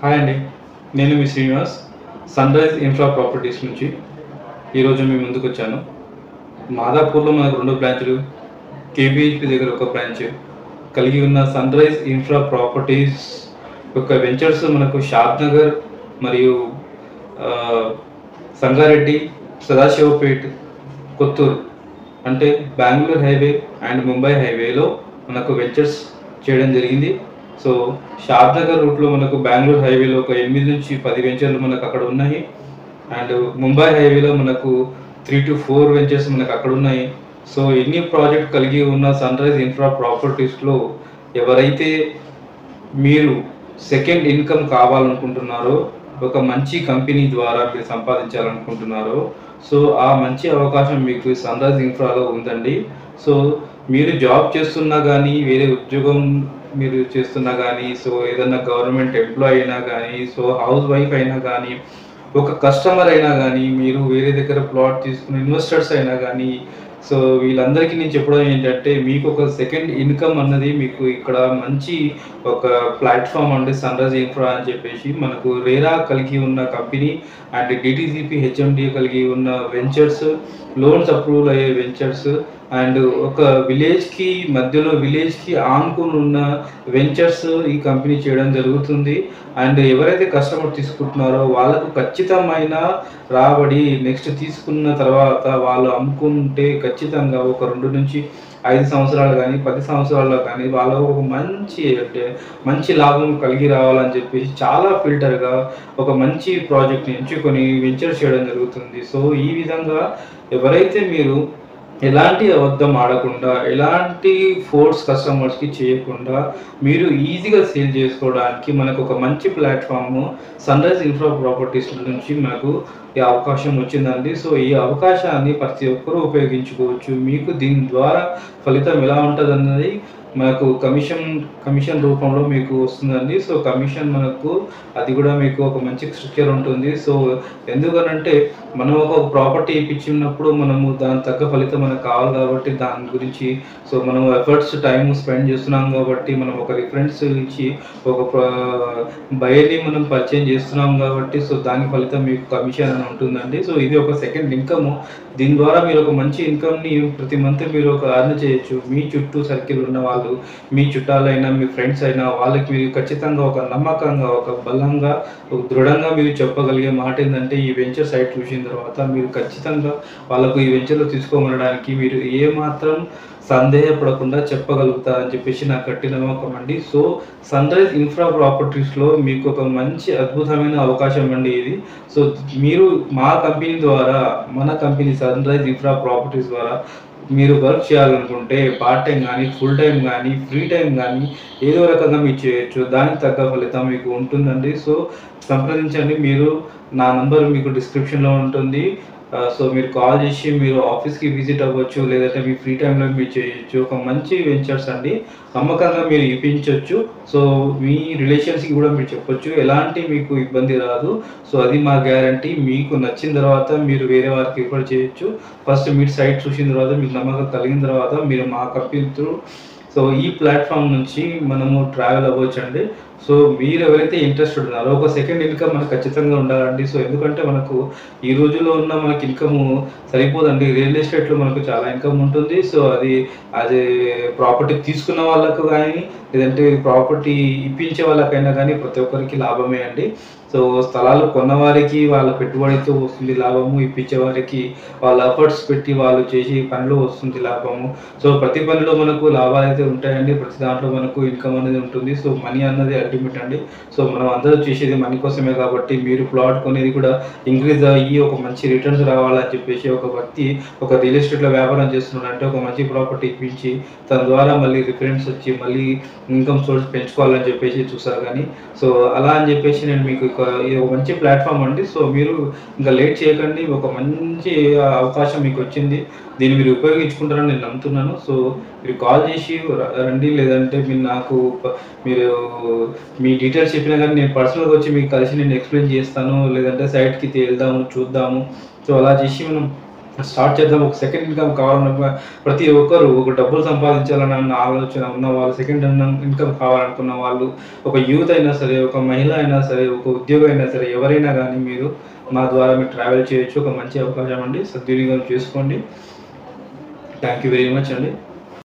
Hi అండి. నేను మీ Srinivas. Sunrise infra properties నుంచి ఈరోజు మీ ముందుకొచ్చాను. మాదాపూర్‌లో మనకు 2 బ్రాంచులు, కేపీహెచ్‌పీ దగ్గర ఒక బ్రాంచ్ కలిగి ఉన్న సన్‌రైజ్ ఇన్ఫ్రా ప్రాపర్టీస్ యొక్క వెంచర్స్ మనకు షాద్ నగర్ మరియు ఆహ్, సంగారెడ్డి, సదాశివపేట్, కొత్తూరు అంటే బెంగుళూరు హైవే అండ్ ముంబై హైవేలో మనకు వెంచర్స్ చేయడం జరిగింది. సో షాద్ నగర్ రూట్లో మనకు బెంగుళూరు హైవేలో ఒక 8-10 వెంచర్లు మనకు అక్కడ ఉన్నాయి. అండ్ ముంబై హైవేలో మనకు 3-4 వెంచర్స్ మనకు అక్కడ ఉన్నాయి. సో ఎన్ని ప్రాజెక్ట్ కలిగి ఉన్న సన్‌రైజ్ ఇన్ఫ్రా ప్రాపర్టీస్‌లో ఎవరైతే మీరు సెకండ్ ఇన్కమ్ కావాలనుకుంటున్నారో, ఒక మంచి కంపెనీ ద్వారా మీరు సంపాదించాలనుకుంటున్నారో, సో ఆ మంచి అవకాశం మీకు సన్‌రైజ్ ఇన్ఫ్రాలో ఉందండి. సో మీరు జాబ్ చేస్తున్నా గానీ, వేరే ఉద్యోగం మీరు చేస్తున్నా గానీ, సో ఏదన్నా గవర్నమెంట్ ఎంప్లాయీ అయినా గానీ, సో హౌస్ వైఫ్ అయినా గానీ, ఒక కస్టమర్ అయినా గానీ, మీరు వేరే దగ్గర ప్లాట్ తీసుకున్న ఇన్వెస్టర్స్ అయినా గానీ, సో వీళ్ళందరికీ నేను చెప్పడం ఏంటంటే, మీకు ఒక సెకండ్ ఇన్కమ్ అన్నది మీకు ఇక్కడ మంచి ఒక ప్లాట్‌ఫామ్ అండి సన్‌రైజ్ ఇన్ఫ్రా అని చెప్పేసి మనకు రేరా కలిగి ఉన్న కంపెనీ అండ్ డీటీసీపీ, హెచ్ఎండిఏ కలిగి ఉన్న వెంచర్స్, లోన్స్ అప్రూవల్ అయ్యే వెంచర్స్ అండ్ ఒక విలేజ్‌కి ఆనుకుని ఉన్న వెంచర్స్ ఈ కంపెనీ చేయడం జరుగుతుంది. అండ్ ఎవరైతే కస్టమర్ తీసుకుంటున్నారో వాళ్ళకు ఖచ్చితమైన రాబడి నెక్స్ట్ తీసుకున్న తర్వాత వాళ్ళు అమ్ముకుంటే ఖచ్చితంగా ఒక 2-5 సంవత్సరాలు గానీ, 10 సంవత్సరాల్లో కానీ వాళ్ళకు ఒక మంచి లాభం కలిగి రావాలని చెప్పేసి చాలా ఫిల్టర్‌గా ఒక మంచి ప్రాజెక్ట్‌ని ఎంచుకొని వెంచర్ చేయడం జరుగుతుంది. సో ఈ విధంగా ఎవరైతే మీరు ఎలాంటి అబద్ధం ఆడకుండా, ఎలాంటి ఫోర్స్ కస్టమర్స్‌కి చేయకుండా, మీరు ఈజీగా సేల్ చేసుకోవడానికి మనకొక మంచి ప్లాట్‌ఫార్మ్ సన్‌రైజ్ ఇన్ఫ్రా ప్రాపర్టీస్ నుంచి మనకు ఈ అవకాశం వచ్చిందండి. సో ఈ అవకాశాన్ని ప్రతి ఒక్కరూ ఉపయోగించుకోవచ్చు. మీకు దీని ద్వారా ఫలితం ఎలా ఉంటదన్నది మనకు కమిషన్ రూపంలో మీకు వస్తుందండి. సో కమిషన్ మనకు అది కూడా మీకు ఒక మంచి స్ట్రక్చర్ ఉంటుంది. సో ఎందుకనంటే మనం ఒక ప్రాపర్టీ ఇప్పించినప్పుడు మనము దానికి తగ్గ ఫలితం మనకు కావాలి కాబట్టి దాని గురించి సో మనం ఎఫర్ట్స్ టైం స్పెండ్ చేస్తున్నాం కాబట్టి మనం ఒక రిఫరెన్స్ ఇచ్చి ఒక బయర్‌ని మనం పరిచయం చేస్తున్నాం కాబట్టి సో దాని ఫలితం మీకు కమిషన్ అని ఉంటుందండి. సో ఇది ఒక సెకండ్ ఇన్కమ్. దీని ద్వారా మీరు ఒక మంచి ఇన్కమ్‌ని ప్రతి మంత్ మీరు ఒక ఎర్న్ చేయొచ్చు. మీ చుట్టూ సర్కిల్ ఉన్న వాళ్ళు, మీ చుట్టాలైనా, మీ ఫ్రెండ్స్ అయినా వాళ్ళకి మీరు ఖచ్చితంగా ఒక నమ్మకంగా, ఒక బలంగా, ఒక దృఢంగా మీరు చెప్పగలిగే మాట ఏందంటే ఈ వెంచర్ సైట్ చూసిన తర్వాత మీరు ఖచ్చితంగా వాళ్ళకు ఈ వెంచర్‌లో తీసుకోమనడానికి మీరు ఏమాత్రం సందేహపడకుండా చెప్పగలుగుతారని చెప్పేసి నాకు గట్టి నమ్మకం అండి. సో సన్‌రైజ్ ఇన్ఫ్రా ప్రాపర్టీస్‌లో మీకు ఒక మంచి అద్భుతమైన అవకాశం అండి ఇది. సో మీరు మా కంపెనీ ద్వారా, మన కంపెనీ సన్‌రైజ్ ఇన్ఫ్రా ప్రాపర్టీస్ ద్వారా మీరు వర్క్ చేయాలనుకుంటే పార్ట్ టైమ్ గానీ, ఫుల్ టైమ్ గానీ, ఫ్రీ టైమ్ గానీ ఏదో రకంగా మీరు చేయొచ్చు. దానికి తగ్గ ఫలితం మీకు ఉంటుందండి. సో సంప్రదించండి. నా నంబర్ మీకు డిస్క్రిప్షన్‌లో ఉంటుంది. సో మీరు కాల్ చేసి మీరు ఆఫీస్‌కి విజిట్ అవ్వచ్చు. లేదంటే మీ ఫ్రీ టైమ్‌లో మీరు చేయొచ్చు. ఒక మంచి వెంచర్స్ అండి. నమ్మకంగా మీరు ఇప్పించొచ్చు. సో మీ రిలేషన్స్‌కి కూడా మీరు చెప్పొచ్చు. ఎలాంటి మీకు ఇబ్బంది రాదు. సో అది మా గ్యారంటీ. మీకు నచ్చిన తర్వాత మీరు వేరే వారికి రిఫర్ చేయొచ్చు. ఫస్ట్ మీరు సైట్ చూసిన తర్వాత మీకు నమ్మకం కలిగిన తర్వాత మీరు మా కంపెనీ త్రూ సో ఈ ప్లాట్‌ఫామ్ నుంచి మనము ట్రావెల్ అవ్వొచ్చండి. సో మీరెవరైతే ఇంట్రెస్టెడ్ ఉన్నారో ఒక సెకండ్ ఇన్కమ్ మనకు ఖచ్చితంగా ఉండాలండి. సో ఎందుకంటే మనకు ఈ రోజుల్లో ఉన్న మనకి ఇన్కము సరిపోదండి. రియల్ ఎస్టేట్‌లో మనకు చాలా ఇన్కమ్ ఉంటుంది. సో అది ప్రాపర్టీ తీసుకున్న వాళ్ళకు గానీ, లేదంటే ప్రాపర్టీ ఇప్పించే వాళ్ళకైనా గానీ ప్రతి ఒక్కరికి లాభమే అండి. సో స్థలాలు కొన్నవారికి వాళ్ళ పెట్టుబడితో వస్తుంది లాభము. ఇప్పించేవారికి వాళ్ళ ఎఫర్ట్స్ పెట్టి వాళ్ళు చేసే పనిలో వస్తుంది లాభము. సో ప్రతి పనిలో మనకు లాభాలైతే ఉంటాయండి. ప్రతి దాంట్లో మనకు ఇన్కమ్ అనేది ఉంటుంది. సో మనీ అన్నది అల్టిమేట్ అండి. సో మనం అందరూ చేసేది మనీ కోసమే కాబట్టి మీరు ప్లాట్ కొనేది కూడా ఇంక్రీజ్ అయ్యి ఒక మంచి రిటర్న్స్ రావాలని చెప్పేసి ఒక వ్యక్తి ఒక రియల్ ఎస్టేట్‌లో వ్యాపారం చేస్తున్నాడంటే ఒక మంచి ప్రాపర్టీ ఇప్పించి తన ద్వారా మళ్ళీ రిఫరెన్స్ వచ్చి మళ్ళీ ఇన్కమ్ సోర్స్ పెంచుకోవాలని చెప్పేసి చూస్తారు గానీ, సో అలా అని చెప్పేసి నేను మీకు ఇది ఒక మంచి ప్లాట్‌ఫామ్ అండి. సో మీరు ఇంకా లేట్ చేయకండి. ఒక మంచి అవకాశం మీకొచ్చింది. దీన్ని మీరు ఉపయోగించుకుంటారని నేను నమ్ముతున్నాను. సో మీరు కాల్ చేసి రండి. లేదంటే మీరు మీ డీటెయిల్స్ చెప్పినా గానీ నేను పర్సనల్‌గా వచ్చి మీకు కలిసి నేను ఎక్స్‌ప్లెయిన్ చేస్తాను. లేదంటే సైట్‌కి వెళ్దాము, చూద్దాము. సో అలా చేసి మనం స్టార్ట్ చేద్దాం, ఒక సెకండ్ ఇన్‌కమ్ కావాలన్న ప్రతి ఒక్కరు ఒక డబ్బులు సంపాదించాలన్న ఆలోచన ఉన్నవాళ్ళు, సెకండ్ ఇన్‌కమ్ కావాలనుకున్న వాళ్ళు, ఒక యూత్ అయినా సరే, ఒక మహిళ అయినా సరే, ఒక ఉద్యోగి అయినా సరే, ఎవరైనా గానీ మీరు మా ద్వారా మీరు ట్రావెల్ చేయొచ్చు. ఒక మంచి అవకాశం అండి. సద్వినియోగం చేసుకోండి. థ్యాంక్ యూ వెరీ మచ్ అండి.